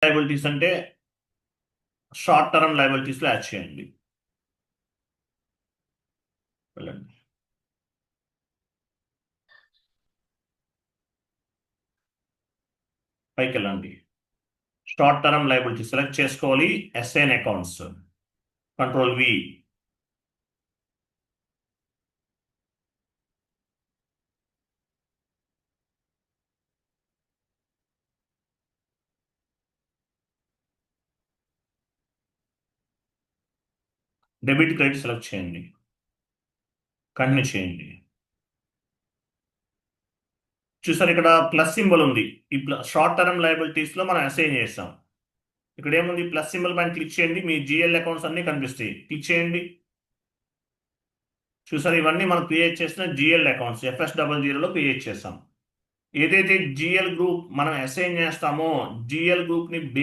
Liabilities అంటే short term లయబిలిటీస్లో add చేయండి. వెళ్ళండి. పైకి వెళ్ళండి. షార్ట్ టర్మ్ లయబిలిటీ సెలెక్ట్ చేసుకోవాలి. S N accounts, control V. Debit credit select చేయండి. కంటిన్యూ చేయండి. చూసారు ఇక్కడ ప్లస్ సింబల్ ఉంది. ఈ షార్ట్ టర్మ్ లయబిలిటీస్ లో మనం అసైన్ చేస్తాం. ఇక్కడ ఏముంది, ప్లస్ సింబల్ పైన క్లిక్ చేయండి. మీ జిఎల్ అకౌంట్స్ అన్ని కనిపిస్తాయి. క్లిక్ చేయండి. చూసారు, ఇవన్నీ మనం క్రియేట్ చేసిన జిఎల్ అకౌంట్స్ FS00లో క్రియేట్ చేస్తాం. ఏదైతే జిఎల్ గ్రూప్ మనం అసైన్ చేస్తామో జిఎల్ గ్రూప్ ని